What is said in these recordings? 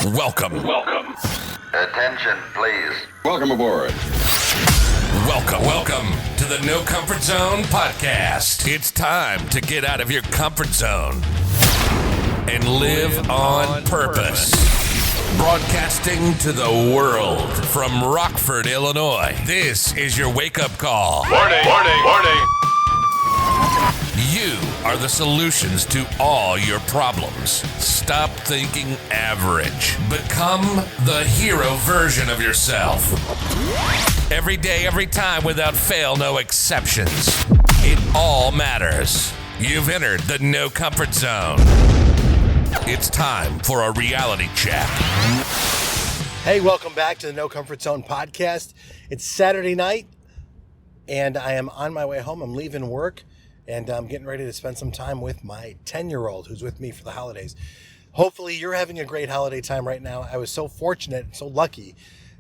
Welcome. Attention, please. Welcome aboard. Welcome to the No Comfort Zone podcast. It's time to get out of your comfort zone and live on purpose. Broadcasting to the world from Rockford, Illinois. This is your wake-up call. Warning. You are the solutions to all your problems. Stop thinking average. Become the hero version of yourself. Every day, every time, without fail, no exceptions. It all matters. You've entered the No Comfort Zone. It's time for a reality check. Hey, welcome back to the No Comfort Zone podcast. It's Saturday night, and I am on my way home. I'm leaving work, and I'm getting ready to spend some time with my 10-year-old who's with me for the holidays. Hopefully, you're having a great holiday time right now. I was so fortunate and so lucky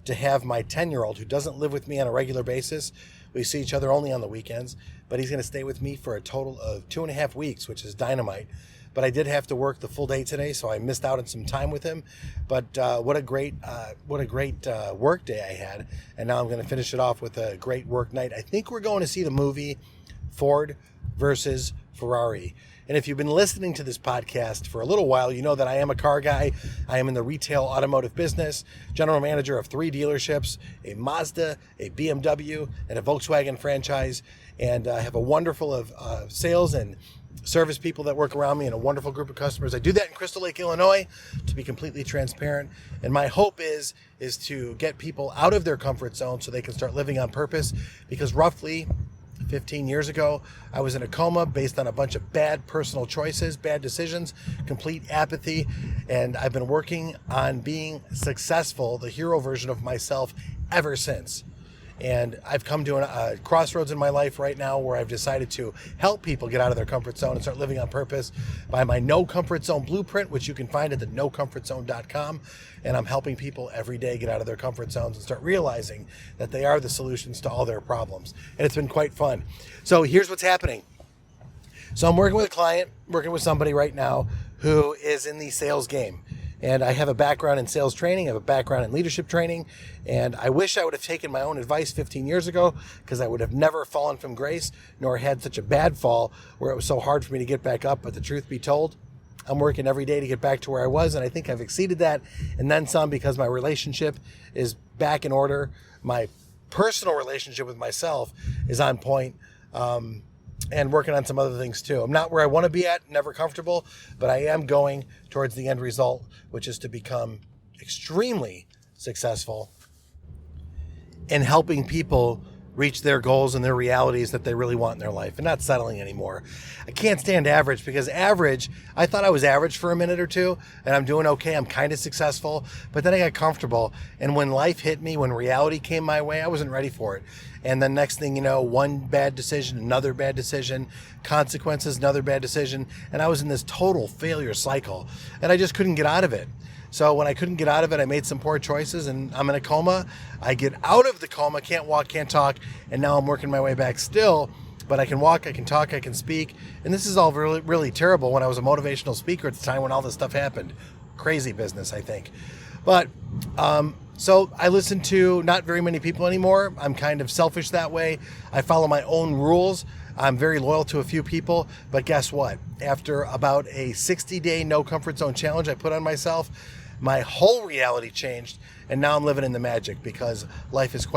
to have my 10-year-old who doesn't live with me on a regular basis. We see each other only on the weekends, but he's going to stay with me for a total of 2.5 weeks, which is dynamite. But I did have to work the full day today, so I missed out on some time with him. But what a great work day I had. And now I'm going to finish it off with a great work night. I think we're going to see the movie Ford versus Ferrari. And if you've been listening to this podcast for a little while, you know that I am a car guy. I am in the retail automotive business, general manager of 3 dealerships, a Mazda, a BMW, and a Volkswagen franchise. And I have a wonderful of sales and service people that work around me and a wonderful group of customers. I do that in Crystal Lake, Illinois, to be completely transparent. And my hope is to get people out of their comfort zone so they can start living on purpose, because roughly 15 years ago, I was in a coma based on a bunch of bad personal choices, bad decisions, complete apathy, and I've been working on being successful, the hero version of myself, ever since. And I've come to a crossroads in my life right now where I've decided to help people get out of their comfort zone and start living on purpose by my No Comfort Zone Blueprint, which you can find at the NoComfortZone.com. And I'm helping people every day get out of their comfort zones and start realizing that they are the solutions to all their problems. And it's been quite fun. So here's what's happening. So I'm working with a client, working with somebody right now who is in the sales game. And I have a background in sales training, I have a background in leadership training, and I wish I would have taken my own advice 15 years ago, because I would have never fallen from grace, nor had such a bad fall where it was so hard for me to get back up. But the truth be told, I'm working every day to get back to where I was, and I think I've exceeded that, and then some, because my relationship is back in order. My personal relationship with myself is on point. And working on some other things too. I'm not where I want to be at, never comfortable, but I am going towards the end result, which is to become extremely successful in helping people reach their goals and their realities that they really want in their life, and not settling anymore. I can't stand average, because average, I thought I was average for a minute or two, and I'm doing okay, I'm kind of successful, but then I got comfortable, and when life hit me, when reality came my way, I wasn't ready for it. And then next thing you know, one bad decision, another bad decision, consequences, another bad decision, and I was in this total failure cycle, and I just couldn't get out of it. So when I couldn't get out of it, I made some poor choices, and I'm in a coma. I get out of the coma, can't walk, can't talk, and now I'm working my way back still, but I can walk, I can talk, I can speak, and this is all really, really terrible when I was a motivational speaker at the time when all this stuff happened. Crazy business, I think. But, so I listen to not very many people anymore. I'm kind of selfish that way. I follow my own rules. I'm very loyal to a few people, but guess what? After about a 60-day No Comfort Zone challenge I put on myself, my whole reality changed, and now I'm living in the magic, because life is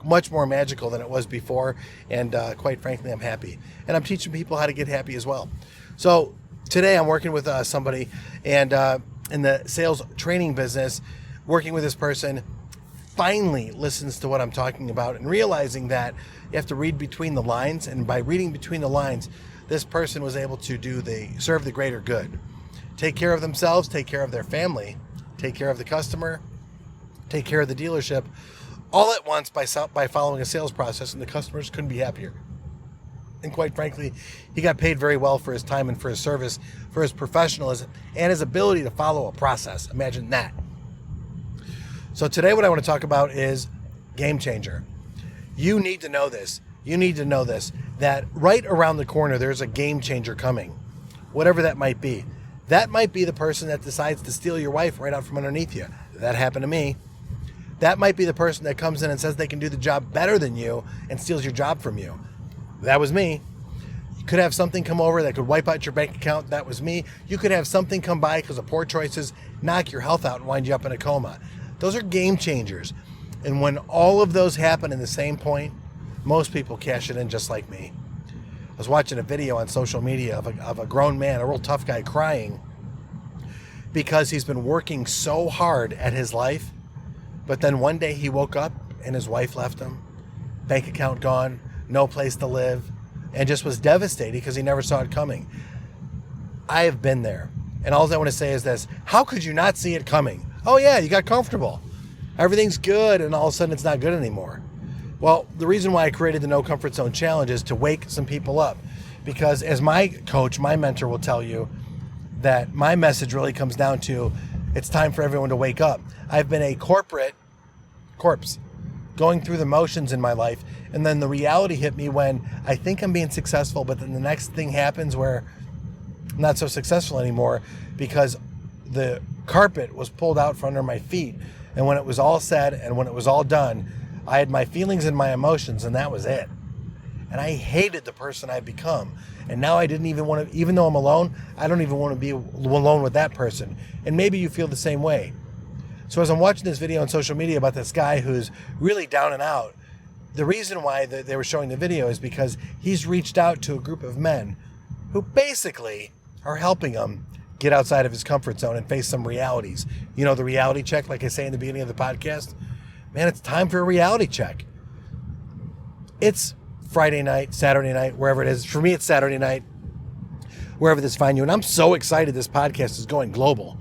much more magical than it was before, and quite frankly, I'm happy. And I'm teaching people how to get happy as well. So today I'm working with somebody, and in the sales training business, working with this person finally listens to what I'm talking about and realizing that you have to read between the lines, and by reading between the lines, this person was able to serve the greater good. Take care of themselves, take care of their family, take care of the customer, take care of the dealership, all at once by following a sales process, and the customers couldn't be happier. And quite frankly, he got paid very well for his time and for his service, for his professionalism, and his ability to follow a process. Imagine that. So today what I want to talk about is game changer. You need to know this. You need to know this, that right around the corner, there's a game changer coming, whatever that might be. That might be the person that decides to steal your wife right out from underneath you. That happened to me. That might be the person that comes in and says they can do the job better than you and steals your job from you. That was me. You could have something come over that could wipe out your bank account. That was me. You could have something come by because of poor choices, knock your health out and wind you up in a coma. Those are game changers. And when all of those happen in the same point, most people cash it in just like me. I was watching a video on social media of a grown man, a real tough guy, crying because he's been working so hard at his life, but then one day he woke up and his wife left him, bank account gone, no place to live, and just was devastated because he never saw it coming. I have been there. And all I want to say is this: how could you not see it coming? Oh yeah, you got comfortable. Everything's good, and all of a sudden it's not good anymore. Well, the reason why I created the No Comfort Zone Challenge is to wake some people up. Because as my coach, my mentor will tell you, that my message really comes down to, it's time for everyone to wake up. I've been a corporate corpse, going through the motions in my life, and then the reality hit me when I think I'm being successful, but then the next thing happens where I'm not so successful anymore because the carpet was pulled out from under my feet. And when it was all said and when it was all done, I had my feelings and my emotions, and that was it. And I hated the person I've become. And now I didn't even want to, even though I'm alone, I don't even want to be alone with that person. And maybe you feel the same way. So as I'm watching this video on social media about this guy who's really down and out, the reason why they were showing the video is because he's reached out to a group of men who basically are helping him get outside of his comfort zone and face some realities. You know, the reality check, like I say in the beginning of the podcast. Man, it's time for a reality check. It's Friday night, Saturday night, wherever it is. For me, it's Saturday night, wherever this finds you. And I'm so excited this podcast is going global.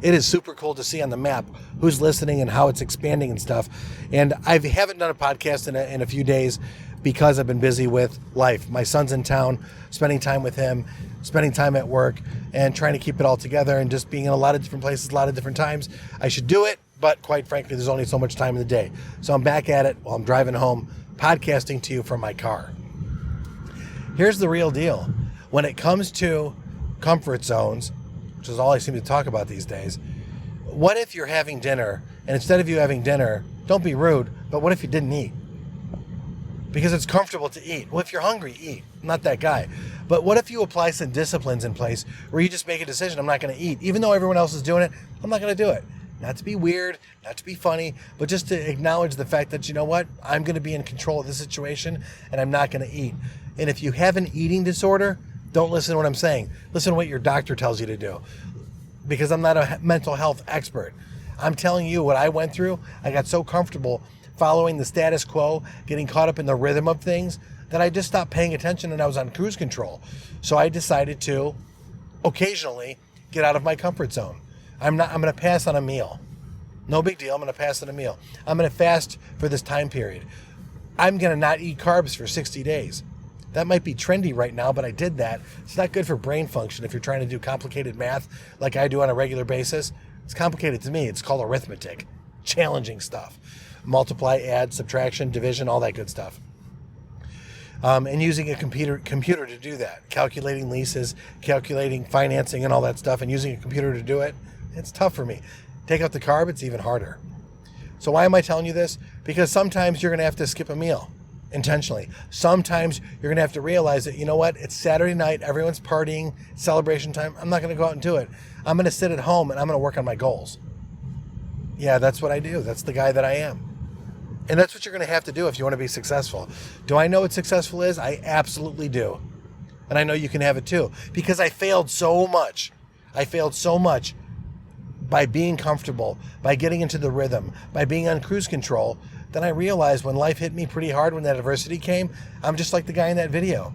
It is super cool to see on the map who's listening and how it's expanding and stuff. And I haven't done a podcast in a few days because I've been busy with life. My son's in town, spending time with him, spending time at work, and trying to keep it all together and just being in a lot of different places, a lot of different times. I should do it, but quite frankly, there's only so much time in the day. So I'm back at it while I'm driving home, podcasting to you from my car. Here's the real deal. When it comes to comfort zones, which is all I seem to talk about these days, what if you're having dinner, and instead of you having dinner, don't be rude, but what if you didn't eat? Because it's comfortable to eat. Well, if you're hungry, eat. I'm not that guy. But what if you apply some disciplines in place where you just make a decision, I'm not going to eat. Even though everyone else is doing it, I'm not going to do it. Not to be weird, not to be funny, but just to acknowledge the fact that, you know what, I'm going to be in control of the situation and I'm not going to eat. And if you have an eating disorder, don't listen to what I'm saying. Listen to what your doctor tells you to do. Because I'm not a mental health expert. I'm telling you what I went through. I got so comfortable following the status quo, getting caught up in the rhythm of things, that I just stopped paying attention and I was on cruise control. So I decided to occasionally get out of my comfort zone. I'm going to pass on a meal. No big deal. I'm going to pass on a meal. I'm going to fast for this time period. I'm going to not eat carbs for 60 days. That might be trendy right now, but I did that. It's not good for brain function if you're trying to do complicated math like I do on a regular basis. It's complicated to me. It's called arithmetic. Challenging stuff. Multiply, add, subtraction, division, all that good stuff. And using a computer to do that. Calculating leases, calculating financing and all that stuff, and using a computer to do it, it's tough for me. Take out the carb, it's even harder. So why am I telling you this? Because sometimes you're going to have to skip a meal intentionally. Sometimes you're going to have to realize that, you know what, it's Saturday night, everyone's partying, celebration time. I'm not going to go out and do it. I'm going to sit at home and I'm going to work on my goals. Yeah, that's what I do. That's the guy that I am. And that's what you're going to have to do if you want to be successful. Do I know what successful is? I absolutely do. And I know you can have it too. Because I failed so much. I failed so much by being comfortable, by getting into the rhythm, by being on cruise control. Then I realized when life hit me pretty hard, when that adversity came, I'm just like the guy in that video.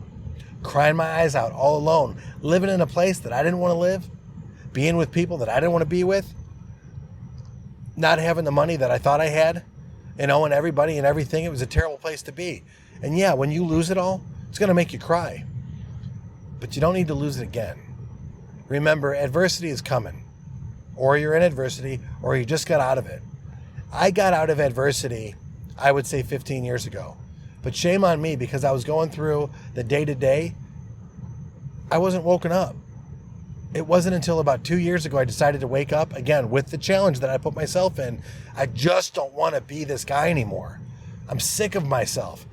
Crying my eyes out, all alone. Living in a place that I didn't want to live. Being with people that I didn't want to be with. Not having the money that I thought I had. And owing everybody and everything. It was a terrible place to be. And yeah, when you lose it all, it's going to make you cry. But you don't need to lose it again. Remember, adversity is coming. Or you're in adversity, or you just got out of it. I got out of adversity, I would say 15 years ago. But shame on me, because I was going through the day-to-day. I wasn't woken up. it wasn't until about 2 years ago I decided to wake up again with the challenge that I put myself in. I just don't want to be this guy anymore. I'm sick of myself.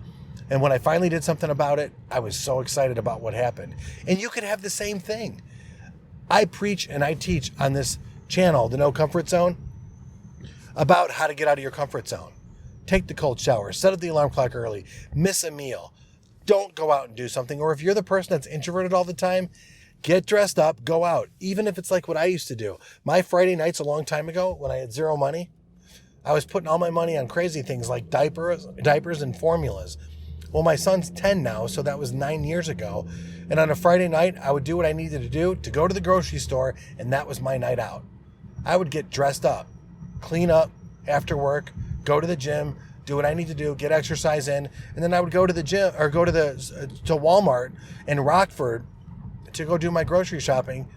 And when I finally did something about it, I was so excited about what happened. And you could have the same thing. I preach and I teach on this channel, The No Comfort Zone, about how to get out of your comfort zone. Take the cold shower, set up the alarm clock early, miss a meal. Don't go out and do something. Or if you're the person that's introverted all the time, get dressed up, go out. Even if it's like what I used to do. My Friday nights a long time ago, when I had zero money, I was putting all my money on crazy things like diapers and formulas. Well, my son's 10 now, so that was 9 years ago. And on a Friday night, I would do what I needed to do to go to the grocery store, and that was my night out. I would get dressed up, clean up after work, go to the gym, do what I need to do, get exercise in, and then I would go to the gym or go to Walmart in Rockford to go do my grocery shopping.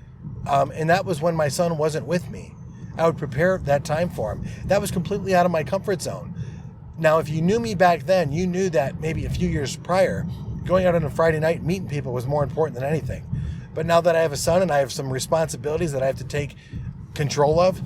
And that was when my son wasn't with me. I would prepare that time for him. That was completely out of my comfort zone. Now, if you knew me back then, you knew that maybe a few years prior, going out on a Friday night, meeting people was more important than anything. But now that I have a son and I have some responsibilities that I have to take control of,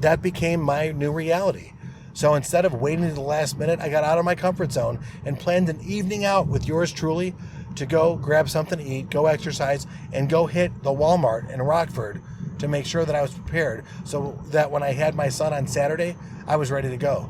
that became my new reality. So instead of waiting to the last minute, I got out of my comfort zone and planned an evening out with yours truly to go grab something to eat, go exercise, and go hit the Walmart in Rockford to make sure that I was prepared so that when I had my son on Saturday, I was ready to go.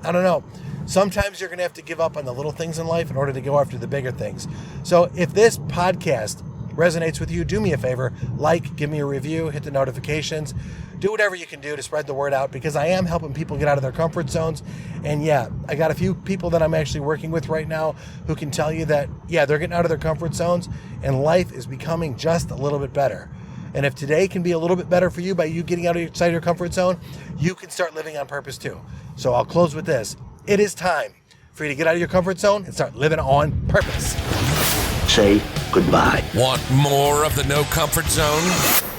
I don't know. Sometimes you're going to have to give up on the little things in life in order to go after the bigger things. So if this podcast resonates with you, do me a favor, like, give me a review, hit the notifications, do whatever you can do to spread the word out, because I am helping people get out of their comfort zones. And yeah, I got a few people that I'm actually working with right now who can tell you that, yeah, they're getting out of their comfort zones and life is becoming just a little bit better. And if today can be a little bit better for you by you getting outside your comfort zone, you can start living on purpose too. So I'll close with this. It is time for you to get out of your comfort zone and start living on purpose. Say goodbye. Want more of the No Comfort Zone?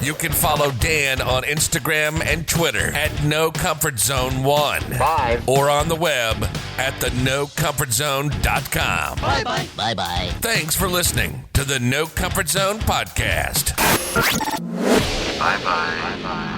You can follow Dan on Instagram and Twitter at NoComfortZone1. Bye. Or on the web at thenocomfortzone.com. Bye-bye. Bye-bye. Thanks for listening to the No Comfort Zone podcast. Bye-bye. Bye-bye.